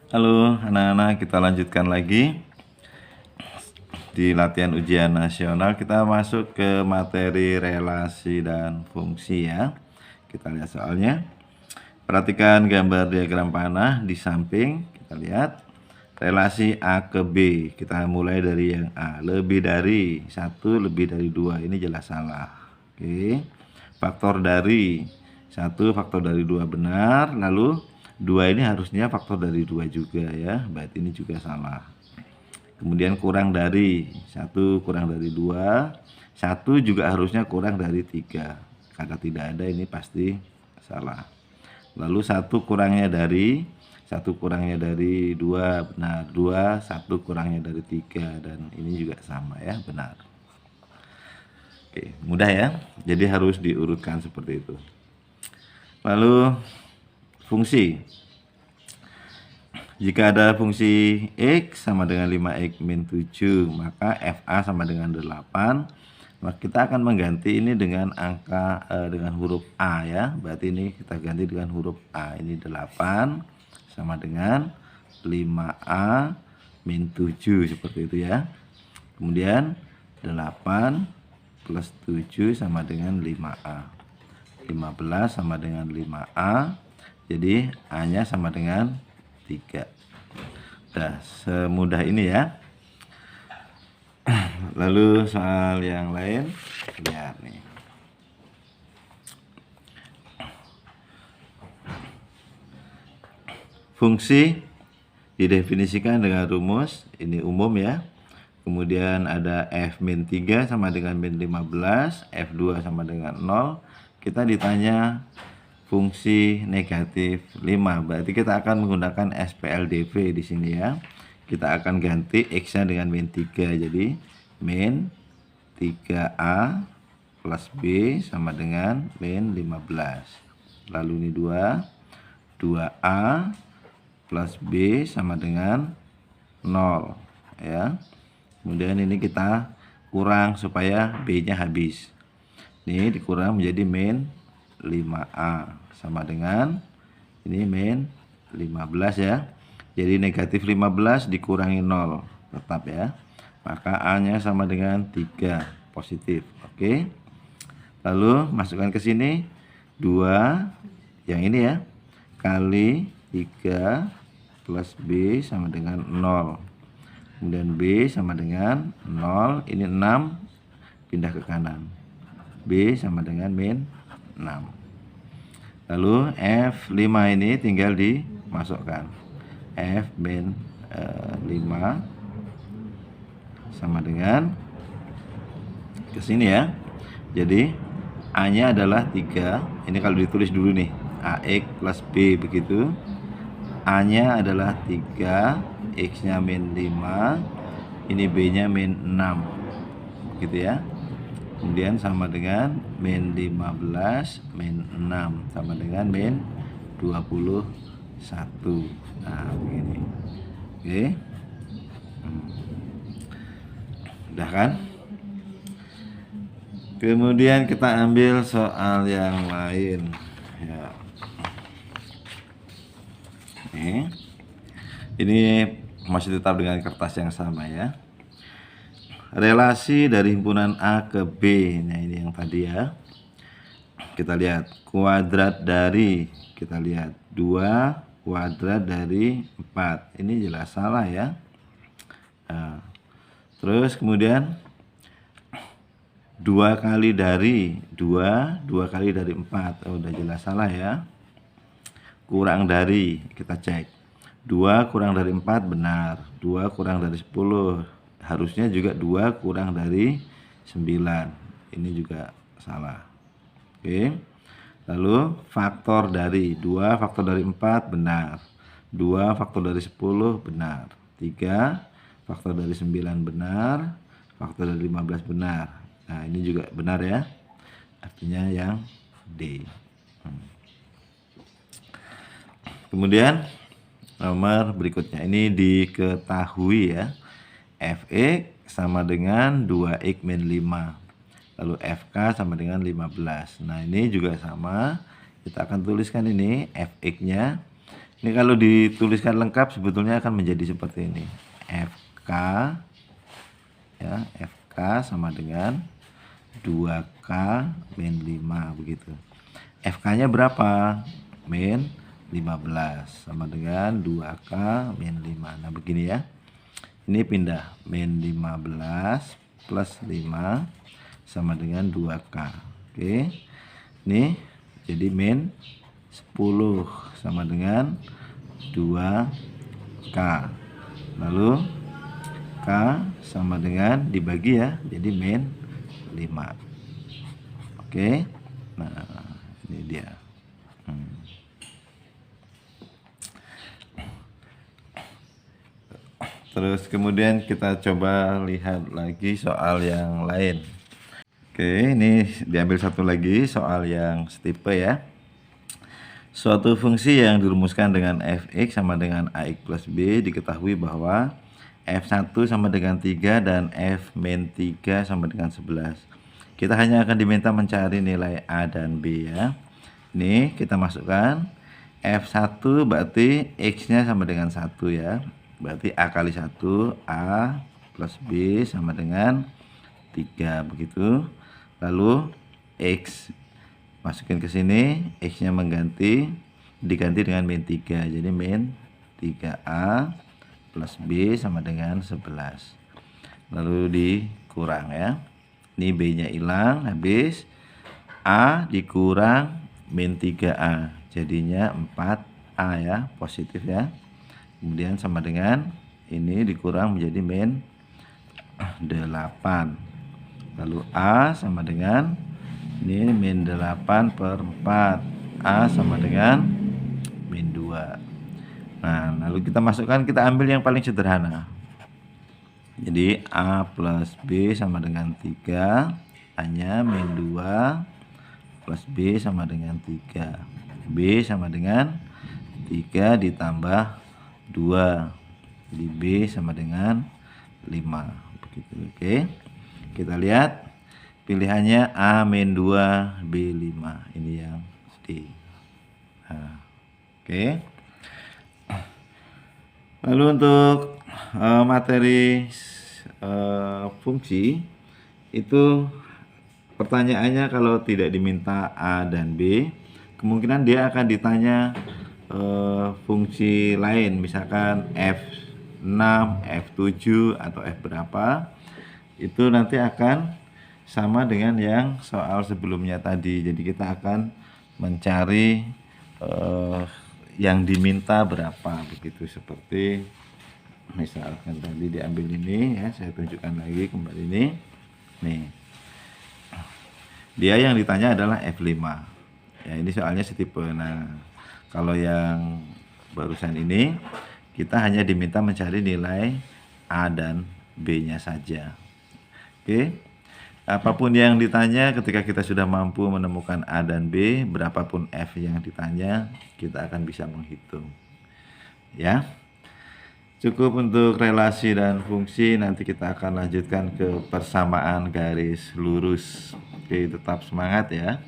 Halo anak-anak, kita lanjutkan lagi di latihan ujian nasional. Kita masuk ke materi relasi dan fungsi ya. Kita lihat soalnya. Perhatikan gambar diagram panah di samping. Kita lihat relasi A ke B. Kita mulai dari yang A. Lebih dari 1, lebih dari 2. Ini jelas salah. Oke. Faktor dari 1, faktor dari 2 benar. Lalu 2 ini harusnya faktor dari 2 juga ya. Berarti ini juga salah. Kemudian kurang dari 1, kurang dari 2. 1 juga harusnya kurang dari 3. Karena tidak ada, ini pasti salah. Lalu 1 kurangnya dari 2 benar. 2, 1 kurangnya dari 3, dan ini juga sama ya, benar. Oke, mudah ya. Jadi harus diurutkan seperti itu. Lalu fungsi. Jika ada fungsi X sama dengan 5X min 7, maka FA sama dengan 8. Maka kita akan mengganti ini dengan angka dengan huruf A ya. Berarti ini kita ganti dengan huruf A. Ini 8 sama dengan 5A min 7 seperti itu ya. Kemudian 8 plus 7 sama dengan 5A. 15 sama dengan 5A. Jadi A-nya sama dengan 3. Nah, semudah ini ya. Lalu soal yang lain, lihat nih. Fungsi didefinisikan dengan rumus, ini umum ya. Kemudian ada F min 3 sama dengan min 15, F2 sama dengan 0. Kita ditanya fungsi negatif 5, berarti kita akan menggunakan SPLDV di sini ya. Kita akan ganti X-nya dengan min 3, jadi min 3A plus B sama dengan min 15. Lalu ini 2A plus B sama dengan 0 ya. Kemudian ini kita kurang supaya B-nya habis. Ini dikurang menjadi min 5A sama dengan ini min 15 ya. Jadi negatif 15 dikurangi 0 tetap ya. Maka A-nya sama dengan 3 positif. Oke. Lalu masukkan ke sini 2 yang ini ya, kali 3 plus B sama dengan 0. Kemudian B sama dengan 0. Ini 6 pindah ke kanan. B sama dengan min 6. Lalu F5 ini tinggal dimasukkan. F min 5 sama dengan ke sini ya. Jadi A-nya adalah 3. Ini kalau ditulis dulu nih, AX plus B begitu. A-nya adalah 3, X-nya min 5, ini B-nya min 6. Begitu ya. Kemudian sama dengan min 15 min 6 sama dengan min 21. Nah, begini. Oke. Udah kan? Kemudian kita ambil soal yang lain ya. Ini masih tetap dengan kertas yang sama ya. Relasi dari himpunan A ke B. Nah, ini yang tadi ya. Kita lihat kuadrat dari, kita lihat 2 kuadrat dari 4. Ini jelas salah ya. Nah, terus kemudian 2 kali dari 2 kali dari 4. Oh, udah jelas salah ya. Kurang dari, kita cek. 2 kurang dari 4 benar. 2 kurang dari 10. Harusnya juga 2 kurang dari 9. Ini juga salah. Oke. Lalu faktor dari 2 faktor dari 4 benar. 2 faktor dari 10 benar. 3 faktor dari 9 benar. Faktor dari 15 benar. Nah, ini juga benar ya. Artinya yang D. Kemudian nomor berikutnya ini diketahui ya. Fx sama dengan 2x min 5. Lalu Fk sama dengan 15. Nah, ini juga sama. Kita akan tuliskan ini Fx-nya. Ini kalau dituliskan lengkap sebetulnya akan menjadi seperti ini. FK ya, FK sama dengan 2K min 5 begitu. FK-nya berapa? Min 15 sama dengan 2K min 5. Nah, begini ya. Ini pindah min 15 plus 5 sama dengan 2K. Oke. Ini jadi min 10 sama dengan 2K. Lalu K sama dengan dibagi ya, jadi min 5. Oke. Nah, ini dia. Terus kemudian kita coba lihat lagi soal yang lain. Oke, ini diambil satu lagi soal yang setipe ya. Suatu fungsi yang dirumuskan dengan fx sama dengan ax plus b diketahui bahwa f1 sama dengan 3 dan f min 3 sama dengan 11. Kita hanya akan diminta mencari nilai a dan b ya. Ini kita masukkan f1 berarti x-nya sama dengan 1 ya. Berarti a kali 1, a plus b sama dengan 3 begitu. Lalu x masukin ke sini, x-nya diganti dengan min 3. Jadi min 3a plus b sama dengan 11. Lalu dikurang ya. Ini b-nya hilang, habis a dikurang min 3a. Jadinya 4a ya, positif ya. Kemudian sama dengan ini dikurang menjadi min 8. Lalu a sama dengan ini min 8 per 4. A sama dengan min 2. Nah, lalu kita masukkan, kita ambil yang paling sederhana. Jadi a plus b sama dengan 3, hanya min 2 plus b sama dengan 3. B sama dengan 3 ditambah 2, jadi B sama dengan 5 begitu. Oke, kita lihat pilihannya A min 2 B 5, ini yang D. Nah, oke. Lalu untuk materi fungsi itu pertanyaannya kalau tidak diminta A dan B, kemungkinan dia akan ditanya fungsi lain, misalkan F6, F7 atau F berapa. Itu nanti akan sama dengan yang soal sebelumnya tadi. Jadi kita akan mencari yang diminta berapa begitu, seperti misalkan tadi diambil ini ya, saya tunjukkan lagi kembali ini. Nih. Dia yang ditanya adalah F5. Ya, ini soalnya setipe. Nah, kalau yang barusan ini kita hanya diminta mencari nilai A dan B-nya saja. Oke. Apapun yang ditanya, ketika kita sudah mampu menemukan A dan B, berapapun F yang ditanya, kita akan bisa menghitung. Ya. Cukup untuk relasi dan fungsi, nanti kita akan lanjutkan ke persamaan garis lurus. Oke, tetap semangat ya.